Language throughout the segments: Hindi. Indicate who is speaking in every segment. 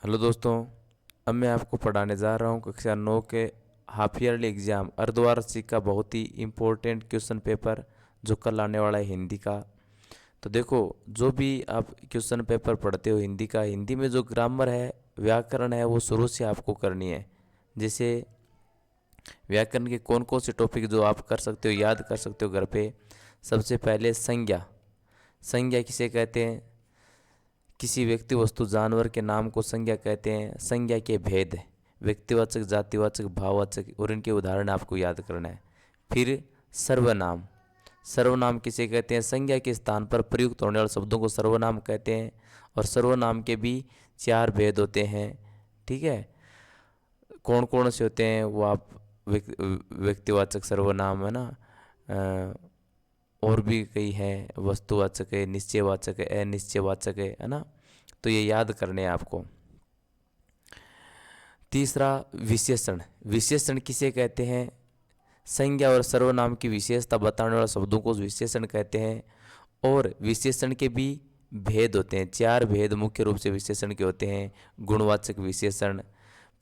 Speaker 1: हेलो दोस्तों। अब मैं आपको पढ़ाने जा रहा हूँ कक्षा 9 के हाफ ईयरली एग्ज़ाम अर्धवार्षिक का बहुत ही इम्पोर्टेंट क्वेश्चन पेपर जो कल आने वाला है हिंदी का। तो देखो, जो भी आप क्वेश्चन पेपर पढ़ते हो हिंदी का, हिंदी में जो ग्रामर है, व्याकरण है, वो शुरू से आपको करनी है। जैसे व्याकरण के कौन कौन से टॉपिक जो आप कर सकते हो, याद कर सकते हो घर पे। सबसे पहले संज्ञा। संज्ञा किसे कहते हैं? किसी व्यक्ति वस्तु जानवर के नाम को संज्ञा कहते हैं। संज्ञा के भेद, व्यक्तिवाचक, जातिवाचक, भाववाचक और इनके उदाहरण आपको याद करना है। फिर सर्वनाम। सर्वनाम किसे कहते हैं? संज्ञा के स्थान पर प्रयुक्त होने वाले शब्दों को सर्वनाम कहते हैं। और सर्वनाम के भी 4 भेद होते हैं। ठीक है, कौन कौन से होते हैं वो आप व्यक्तिवाचक सर्वनाम है ना, और भी कई हैं, वस्तुवाचक है, निश्चयवाचक है, अनिश्चयवाचक है ना। तो ये याद करने हैं आपको। तीसरा विशेषण। विशेषण किसे कहते हैं? संज्ञा और सर्वनाम की विशेषता बताने वाले शब्दों को विशेषण कहते हैं। और विशेषण के भी भेद होते हैं। 4 भेद मुख्य रूप से विशेषण के होते हैं। गुणवाचक विशेषण,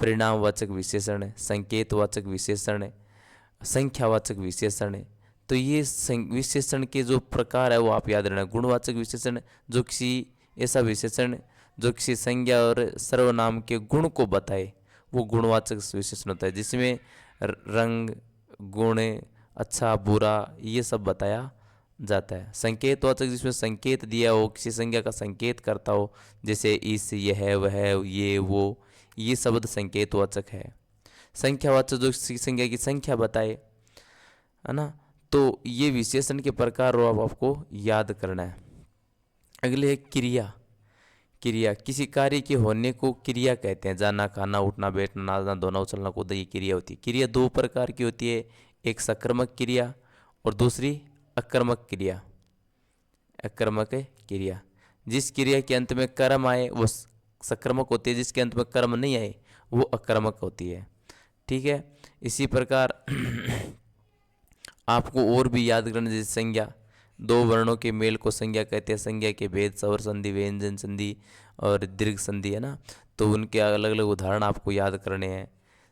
Speaker 1: परिणामवाचक विशेषण, संकेतवाचक विशेषण, संख्यावाचक विशेषण। तो ये विशेषण के जो प्रकार है वो आप याद रखना। गुणवाचक विशेषण जो किसी ऐसा विशेषण जो किसी संज्ञा और सर्वनाम के गुण को बताए, वो गुणवाचक विशेषण होता है, जिसमें रंग, गुण, अच्छा, बुरा, ये सब बताया जाता है। संकेतवाचक जिसमें संकेत दिया हो, किसी संज्ञा का संकेत करता हो, जैसे इस, यह, वह, ये, वो, ये शब्द संकेतवाचक है। संख्यावाचक जो किसी संज्ञा की संख्या बताए, है ना। तो ये विशेषण के प्रकार और आपको याद करना है। अगले है क्रिया। क्रिया किसी कार्य के होने को क्रिया कहते हैं। जाना, खाना, उठना, बैठना, नाचना, धोना, उछलना, कूदना, ये क्रिया होती है। क्रिया 2 प्रकार की होती है, एक सक्रियक क्रिया और दूसरी अकर्मक क्रिया। अकर्मक क्रिया, जिस क्रिया के अंत में कर्म आए वो सक्रियक होती है, जिसके अंत में कर्म नहीं आए वो अकर्मक होती है। ठीक है, इसी प्रकार आपको और भी याद करना, जैसे संज्ञा, 2 वर्णों के मेल को संज्ञा कहते हैं। संज्ञा के भेद, स्वर संधि, व्यंजन संधि और दीर्घ संधि, है ना। तो उनके अलग अलग उदाहरण आपको याद करने हैं।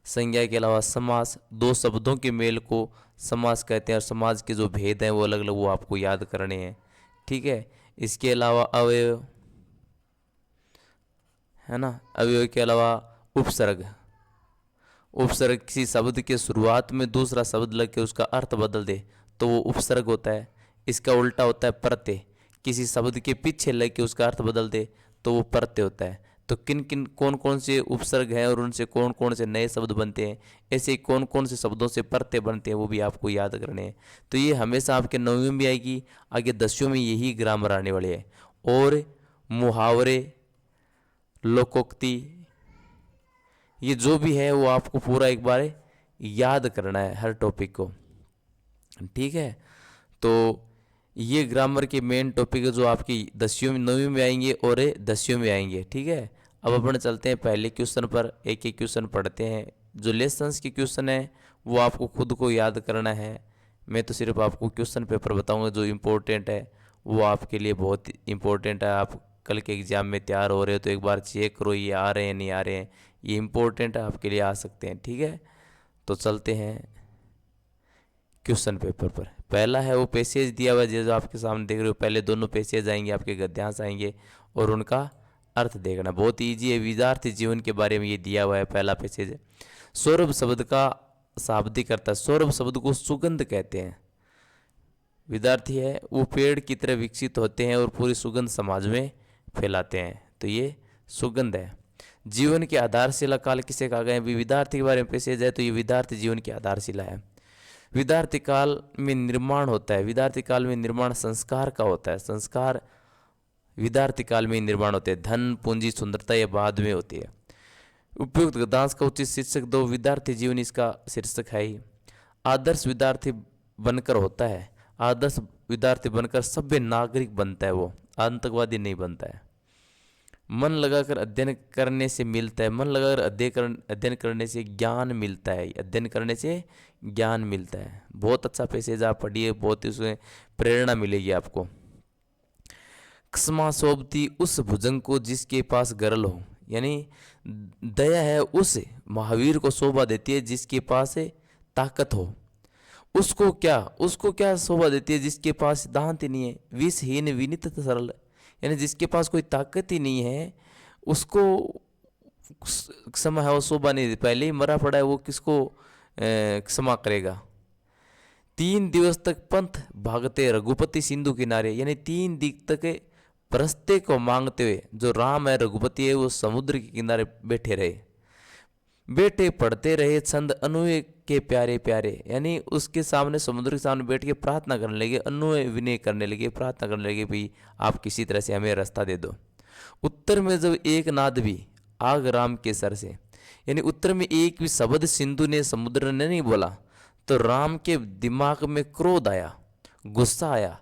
Speaker 1: संज्ञा के अलावा समास, 2 शब्दों के मेल को समास कहते हैं और समास के जो भेद हैं वो अलग अलग, वो आपको याद करने हैं। ठीक है, इसके अलावा अवयव, है ना। अवयव के अलावा उपसर्ग। उपसर्ग किसी शब्द के शुरुआत में दूसरा शब्द लग के उसका अर्थ बदल दे तो वो उपसर्ग होता है। इसका उल्टा होता है प्रत्यय। किसी शब्द के पीछे लग के उसका अर्थ बदल दे तो वो प्रत्यय होता है। तो किन किन कौन कौन से उपसर्ग हैं और उनसे कौन कौन से नए शब्द बनते हैं, ऐसे ही कौन कौन से शब्दों से प्रत्यय बनते हैं, वो भी आपको याद करने हैं। तो ये हमेशा आपके 9वीं में भी आएगी, आगे 10वीं में यही ग्रामर आने वाले हैं। और मुहावरे, लोकोक्ति, ये जो भी है वो आपको पूरा एक बार याद करना है हर टॉपिक को। ठीक है, तो ये ग्रामर के मेन टॉपिक है जो आपकी 10वीं में, 9वीं में आएंगे और 10वीं में आएंगे। ठीक है, अब अपन चलते हैं पहले क्वेश्चन पर, एक एक क्वेश्चन पढ़ते हैं। जो लेसन्स के क्वेश्चन है वो आपको खुद को याद करना है। मैं तो सिर्फ आपको क्वेश्चन पेपर बताऊंगा जो इम्पोर्टेंट है, वो आपके लिए बहुत इम्पोर्टेंट है। आप कल के एग्ज़ाम में तैयार हो रहे हो तो एक बार चेक करो ये आ रहे हैं नहीं आ रहे हैं, ये इम्पोर्टेंट है, आपके लिए आ सकते हैं। ठीक है, तो चलते हैं क्वेश्चन पेपर पर। पहला है वो पैसेज दिया हुआ है जो आपके सामने देख रहे हो। पहले दोनों पैसेज आएंगे, आपके गद्यांश आएंगे और उनका अर्थ देखना। बहुत ईजी है, विद्यार्थी जीवन के बारे में ये दिया हुआ है। पहला पैसेज है, सौरभ शब्द का शाब्दिक अर्थ है। सौरभ शब्द को सुगंध कहते हैं। विद्यार्थी है वो पेड़ की तरह विकसित होते हैं और पूरी सुगंध समाज में फैलाते हैं, तो ये सुगंध है। जीवन की आधारशिला काल किसे कहा गया है? विद्यार्थी के बारे में पैसेज है तो ये विद्यार्थी जीवन की आधारशिला है। विद्यार्थी काल में निर्माण होता है। विद्यार्थी काल में निर्माण संस्कार का होता है। संस्कार विद्यार्थी काल में निर्माण होते हैं। धन, पूंजी, सुंदरता ये बाद में होती है। उपयुक्त गद्यांश का उचित शीर्षक दो। विद्यार्थी जीवन इसका शीर्षक है ही। आदर्श विद्यार्थी बनकर होता है। आदर्श विद्यार्थी बनकर सभ्य नागरिक बनता है, वो आतंकवादी नहीं बनता है। मन लगाकर अध्ययन करने से मिलता है। मन लगाकर अध्ययन करने से ज्ञान मिलता है। अध्ययन करने से ज्ञान मिलता है। बहुत अच्छा पैसेज आप पढ़िए, बहुत ही उसमें प्रेरणा मिलेगी आपको। क्षमा सोबती उस भुजंग को जिसके पास गरल हो। यानी दया है उस महावीर को शोभा देती है जिसके पास ताकत हो। उसको क्या शोभा देती है जिसके पास सिद्धांत ही नहीं है। विषहीन विनीत सरल, यानी जिसके पास कोई ताकत ही नहीं है उसको क्षमा है वो शोभा नहीं दे। पहले ही मरा पड़ा है, वो किसको क्षमा करेगा। 3 दिवस तक पंथ भागते रघुपति सिंधु किनारे, यानी 3 दिन तक परस्ते को मांगते हुए जो राम है रघुपति है वो समुद्र के किनारे बैठे रहे। बैठे पढ़ते रहे छंद अनुय के प्यारे प्यारे, यानी उसके सामने समुद्र के सामने बैठ के प्रार्थना करने लगे, अनुय विनय करने लगे, प्रार्थना करने लगे भाई आप किसी तरह से हमें रास्ता दे दो। उत्तर में जब एक नाद भी आग राम के सर से, यानी उत्तर में एक भी शब्द सिंधु ने समुद्र ने नहीं बोला तो राम के दिमाग में क्रोध आया, गुस्सा आया।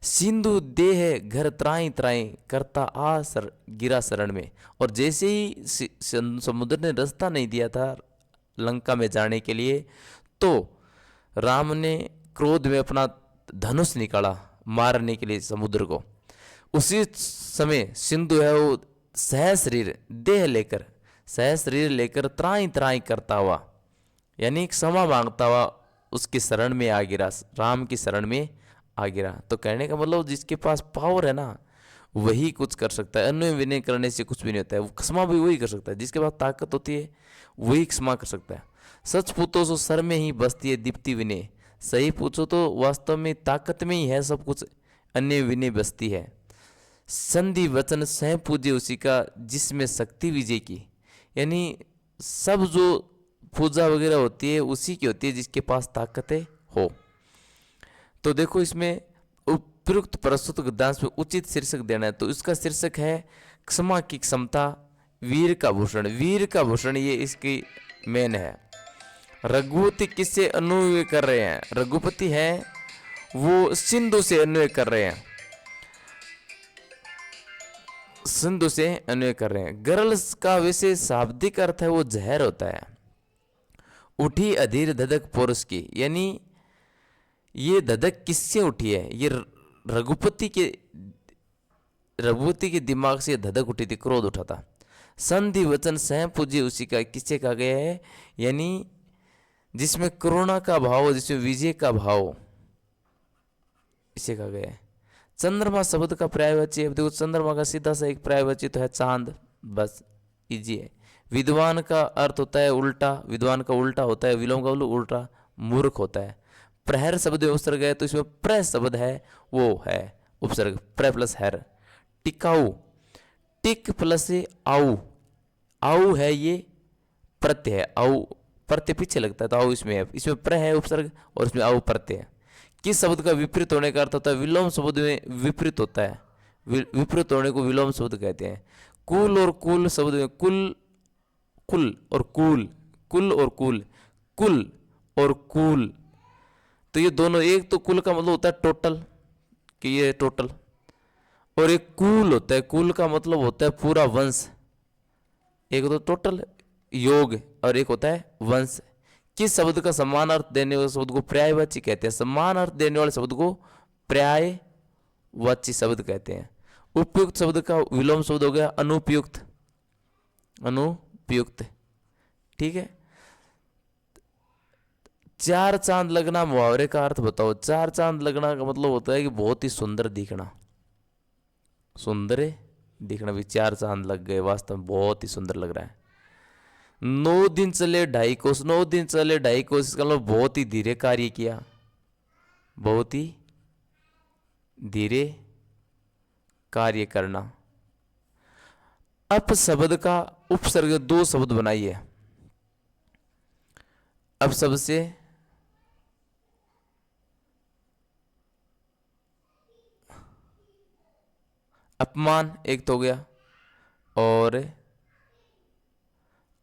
Speaker 1: सिंधु देह घर त्राई त्राई करता गिरा शरण में। और जैसे ही समुद्र ने रास्ता नहीं दिया था लंका में जाने के लिए तो राम ने क्रोध में अपना धनुष निकाला मारने के लिए समुद्र को। उसी समय सिंधु है वो सहशरीर लेकर त्राई त्राई करता हुआ, यानी क्षमा मांगता हुआ उसकी शरण में आ गिरा, राम की शरण में आ गिरा। तो कहने का मतलब जिसके पास पावर है ना वही कुछ कर सकता है, अन्य विनय करने से कुछ भी नहीं होता है। क्षमा भी वही कर सकता है, जिसके पास ताकत होती है वही क्षमा कर सकता है। सच पूछो तो सर में ही बसती है दीप्ति विनय, सही पूछो तो वास्तव में ताकत में ही है सब कुछ, अन्य विनय बसती है। संधि वचन सह पूजे उसी का जिसमें शक्ति विजय की, यानी सब जो पूजा वगैरह होती है उसी की होती है जिसके पास ताकतें हो। तो देखो इसमें उपयुक्त प्रस्तुत गद्यांश में उचित शीर्षक देना है, तो इसका शीर्षक है क्षमा की क्षमता वीर का भूषण। वीर का भूषण ये इसकी मेन है। रघुपति किससे अन्वय कर रहे हैं? रघुपति है वो सिंधु से अन्वय कर रहे हैं, सिंधु से अन्वय कर रहे हैं। गरल का वैसे शाब्दिक अर्थ है वो जहर होता है। उठी अधीर धधक पुरुष की, यानी ये धधक किससे उठी है? ये रघुपति के दिमाग से धधक उठी थी, क्रोध उठा था। संधि वचन सह पूज्य उसी का किससे कहा गया है? यानी जिसमें करुणा का भाव, जिसमें विजय का भाव, इसे कहा गया है। चंद्रमा शब्द का पर्यायवाची, अब देखो चंद्रमा का सीधा सा एक पर्यायवाची तो है चांद, बस इजी है। विद्वान का अर्थ होता है उल्टा, विद्वान का उल्टा होता है, विलोम का उल्टा मूर्ख होता है। प्रहर शब्द उपसर्ग है तो इसमें प्र शब्द है वो है उपसर्ग, प्र प्लस हर। टिकाऊ, टिक प्लस आऊ, आऊ है ये प्रत्यय है, आऊ प्रत्यय पीछे लगता है तो आऊ इसमें है, इसमें प्र है उपसर्ग और इसमें आऊ प्रत्यय है। किस शब्द का विपरीत होने का अर्थ होता है? विलोम शब्द में विपरीत होता है, विपरीत होने को विलोम शब्द कहते हैं। कुल और कुल शब्द में कुल, कुल और कुल, कुल और कुल, कुल और कुल, तो ये दोनों, एक तो कुल का मतलब होता है टोटल कि ये टोटल, और एक कुल होता है, कुल का मतलब होता है पूरा वंश। एक तो टोटल योग और एक होता है वंश। किस शब्द का समान अर्थ देने वाले शब्द को पर्यायवाची कहते हैं? समान अर्थ देने वाले शब्द को पर्यायवाची शब्द कहते हैं। उपयुक्त शब्द का विलोम शब्द हो गया अनुपयुक्त, अनुपयुक्त, ठीक है। चार चांद लगना मुहावरे का अर्थ बताओ। चार चांद लगना का मतलब होता है कि बहुत ही सुंदर दिखना, सुंदर दिखना भी। चार चांद लग गए, वास्तव में बहुत ही सुंदर लग रहा है। 9 दिन चले 2.5 कोस, 9 दिन चले 2.5 कोस, इसका मतलब बहुत ही धीरे कार्य किया, बहुत ही धीरे कार्य करना। अप शब्द का उपसर्ग 2 शब्द बनाइए। अब शब्द से अपमान एक तो हो गया, और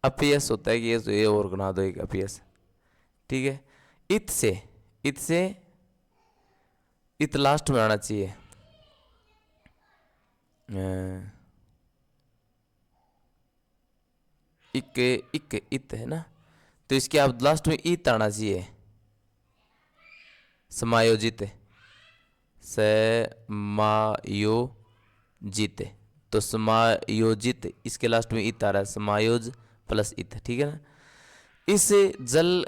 Speaker 1: अपयश होता है कि ये और बना दो एक अपयश, ठीक है। इत से इत लास्ट में आना चाहिए। इक इत है ना, तो इसके आप लास्ट में इत आना चाहिए, समायोजित, समायोजित, तो समायोजित, इसके लास्ट में इत आ रहा है, समायोज प्लस इत, ठीक है ना। इस जल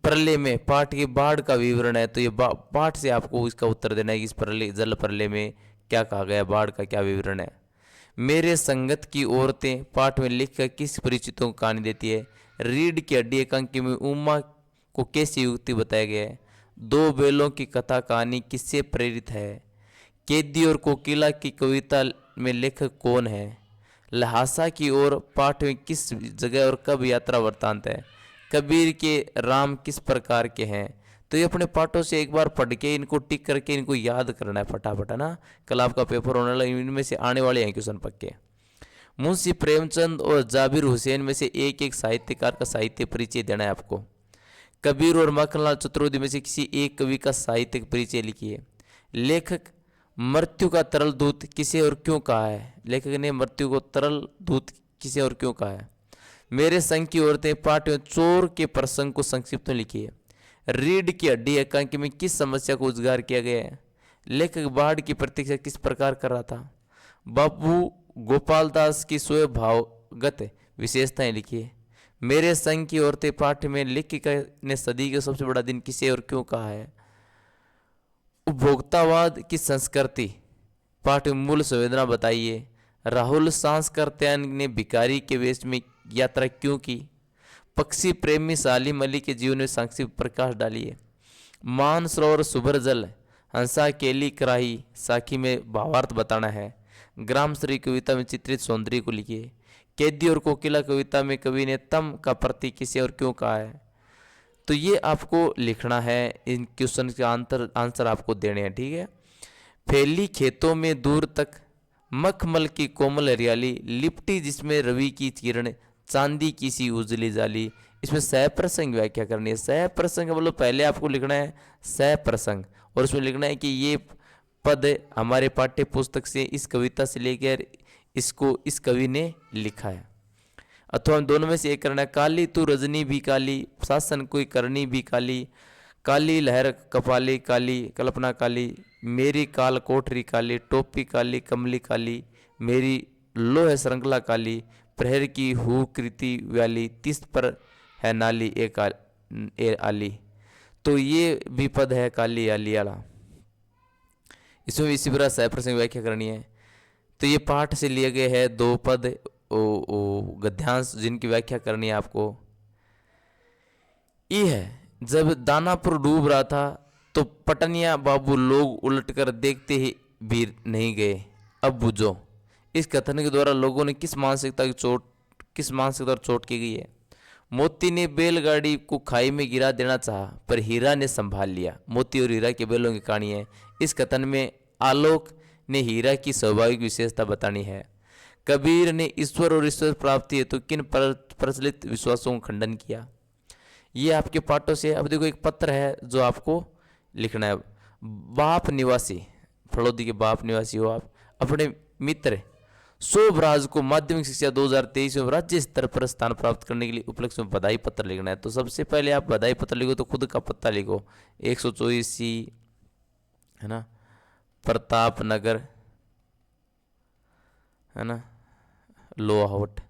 Speaker 1: प्रलय में पाठ की बाढ़ का विवरण है, तो ये पाठ से आपको इसका उत्तर देना है कि इस प्रलय, जल प्रलय में क्या कहा गया, बाढ़ का क्या विवरण है। मेरे संगत की औरतें पाठ में लिखकर किस परिचितों को कहानी देती है। रीढ़ की हड्डी एकांकी में उमा को कैसी युक्ति बताया गया है। दो बैलों की कथा कहानी किससे प्रेरित है। कैदी और कोकिला की कविता में लेखक कौन है। लहासा की ओर पाठ में किस जगह और कब यात्रा वृत्तांत है। कबीर के राम किस प्रकार के हैं। तो ये अपने पाठों से एक बार पढ़ के इनको टिक करके इनको याद करना है फटाफट, है ना। कल आपका पेपर होने वाला, इनमें से आने वाले हैं क्वेश्चन पक्के। मुंशी प्रेमचंद और जाबिर हुसैन में से एक एक साहित्यकार का साहित्य परिचय देना है आपको। कबीर और मखनलाल चतुर्वेदी में से किसी एक कवि का साहित्यिक परिचय लिखिए। लेखक मृत्यु का तरल दूत किसे और क्यों कहा है। लेखक ने मृत्यु को तरल दूत किसे और क्यों कहा है। मेरे संग की औरतें पाठ में चोर के प्रसंग को संक्षिप्त में लिखिए। रीढ़ की हड्डी एकांकी में किस समस्या को उजागर किया गया है। लेखक बाढ़ की प्रतीक्षा किस प्रकार कर रहा था। बाबू गोपाल दास की स्वभावगत विशेषताएं लिखिए। मेरे संग की औरतें पाठ में लेखिका ने सदी का सबसे बड़ा दिन किसे और क्यों कहा है। उपभोक्तावाद की संस्कृति पाठ में मूल संवेदना बताइए। राहुल सांस्कृत्यायन ने भिखारी के वेश में यात्रा क्यों की। पक्षी प्रेमी सालिम अली के जीवन में संक्षिप्त प्रकाश डालिए। मानसरोवर सुभर जल हंसा केली कराही साखी में भावार्थ बताना है। ग्राम श्री कविता में चित्रित सौंदर्य को लिखिए। कैदी और कोकिला कविता में कवि ने तम का प्रतीक किसे और क्यों कहा है। तो ये आपको लिखना है, इन क्वेश्चन के आंसर आपको देने हैं, ठीक है। फैली खेतों में दूर तक मखमल की कोमल हरियाली लिपटी जिसमें रवि की किरण चांदी की सी उजली जाली। इसमें सह प्रसंग व्याख्या करनी है। सह प्रसंग मतलब पहले आपको लिखना है सह प्रसंग, और उसमें लिखना है कि ये पद हमारे पाठ्य पुस्तक से इस कविता से लेकर इसको इस कवि ने लिखा है, अथवा दोनों में से एक करना है। काली तू रजनी भी काली शासन कोई करनी भी काली। काली लहर कपाली काली कल्पना काली। मेरी काल कोठरी काली टोपी काली कमली काली। मेरी लोह श्रृंखला काली प्रहर की हु कृति वाली तिस पर है नाली ए आली। तो ये भी पद है काली आली आला। इसमें इसी प्रकार सह प्रसंग व्याख्या करनी है। तो ये पाठ से लिए गए हैं दो पद गद्यांश जिनकी व्याख्या करनी है आपको। ये है जब दानापुर डूब रहा था तो पटनिया बाबू लोग उलटकर देखते ही भी नहीं गए, अब बुझो। इस कथन के द्वारा लोगों ने किस मानसिकता पर चोट की गई है। मोती ने बैलगाड़ी को खाई में गिरा देना चाहा पर हीरा ने संभाल लिया। मोती और हीरा के बैलों की कहानी है। इस कथन में आलोक ने हीरा की स्वाभाविक विशेषता बतानी है। कबीर ने ईश्वर और ईश्वर प्राप्ति हेतु किन प्रचलित विश्वासों का खंडन किया। ये आपके पाठों से। अब देखो एक पत्र है जो आपको लिखना है। बाप निवासी, फड़ौदी के बाप निवासी हो आप, अपने मित्र शोभराज को माध्यमिक शिक्षा 2023 में राज्य स्तर पर स्थान प्राप्त करने के लिए उपलक्ष्य में बधाई पत्र लिखना है। तो सबसे पहले आप बधाई पत्र लिखो तो खुद का पता लिखो। 124C है ना, प्रताप नगर है ना, लोहावट।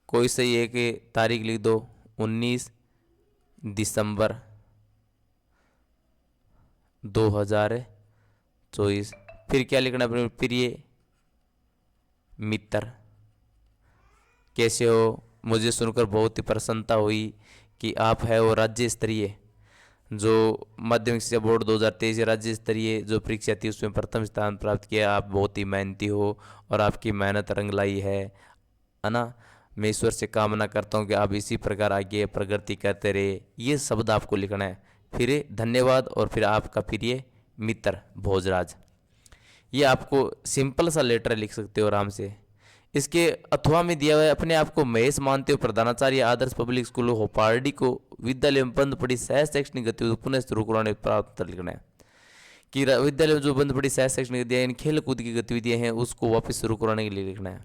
Speaker 1: कोई सही एक तारीख लिख दो 19 दिसंबर 2024। फिर क्या लिखना है अपने प्रिय मित्र, कैसे हो। मुझे सुनकर बहुत ही प्रसन्नता हुई कि आप है वो राज्य स्तरीय जो माध्यमिक शिक्षा बोर्ड 2023 राज्य स्तरीय जो परीक्षा थी उसमें प्रथम स्थान प्राप्त किया। आप बहुत ही मेहनती हो और आपकी मेहनत रंग लाई है ना। मैं ईश्वर से कामना करता हूँ कि आप इसी प्रकार आगे प्रगति करते रहे। ये शब्द आपको लिखना है। फिर धन्यवाद और फिर आपका प्रिय मित्र भोजराज। ये आपको सिंपल सा लेटर लिख सकते हो आराम से। इसके अथवा में दिया हुआ है अपने आप को महेश मानते हो प्रधानाचार्य आदर्श पब्लिक स्कूल होपारडी को विद्यालय में बंद पड़ी सह शैक्षणिक गतिविधि पुनः शुरू कराने प्राप्त लिखना है कि विद्यालय में जो बंद पड़ी सह शैक्षणिक गतिविधियाँ खेल कूद की गतिविधियाँ हैं उसको वापस शुरू कराने के लिए लिखना है,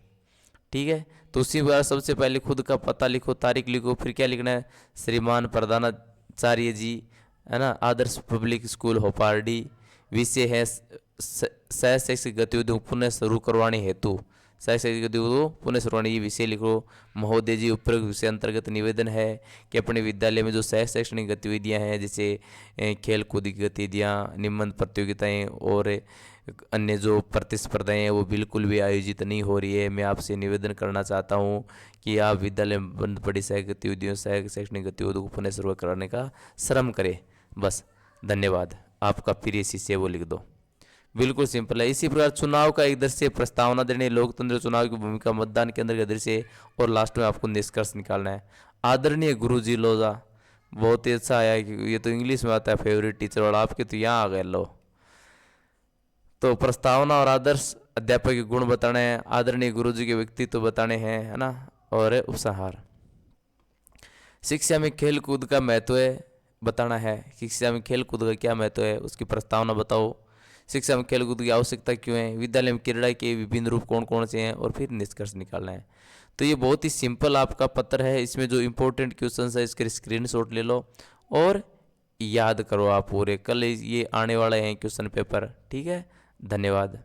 Speaker 1: ठीक है। तो उसी बार सबसे पहले खुद का पता लिखो, तारीख लिखो, फिर क्या लिखना है श्रीमान प्रधानाचार्य जी है ना आदर्श पब्लिक स्कूल होपारडी। विषय है शैक्षिक गतिविधियों को पुनः शुरू करवाने हेतु शैक्षिक गतिविधियों को पुनः शुरू ये विषय लिखो। महोदय जी, उपरोक्त विषय अंतर्गत निवेदन है कि अपने विद्यालय में जो शैक्षणिक गतिविधियां हैं, जैसे खेल कूद की गतिविधियां, निबंध प्रतियोगिताएं और अन्य जो प्रतिस्पर्धाएं हैं, वो बिल्कुल भी आयोजित नहीं हो रही है। मैं आपसे निवेदन करना चाहता हूँ कि आप विद्यालय में बंद पड़ी शैक्षणिक गतिविधियों को पुनः शुरू कराने का श्रम करें। बस, धन्यवाद। आपका प्रिय शिष्य वो लिख दो। बिल्कुल सिंपल है। इसी प्रकार चुनाव का एक दृश्य, प्रस्तावना देने, लोकतंत्र चुनाव की भूमिका, मतदान केंद्र का दृश्य और लास्ट में आपको निष्कर्ष निकालना है। आदरणीय गुरुजी लोजा, बहुत ही अच्छा आया कि ये तो इंग्लिश में आता है फेवरेट टीचर, और आपके तो यहाँ आ गए लो। तो प्रस्तावना और आदर्श अध्यापक के गुण बताने हैं, आदरणीय गुरुजी के व्यक्तित्व बताने हैं, है ना, और उपसंहार। शिक्षा में खेल कूद का महत्व बताना है। शिक्षा में खेल कूद का क्या महत्व है, उसकी प्रस्तावना बताओ। शिक्षा में खेलकूद की आवश्यकता क्यों है, विद्यालय में क्रीड़ा के विभिन्न रूप कौन कौन से हैं, और फिर निष्कर्ष निकालना है। तो ये बहुत ही सिंपल आपका पत्र है। इसमें जो इंपॉर्टेंट क्वेश्चन है इसके स्क्रीनशॉट ले लो और याद करो आप पूरे। कल ये आने वाले हैं क्वेश्चन पेपर। ठीक है, धन्यवाद।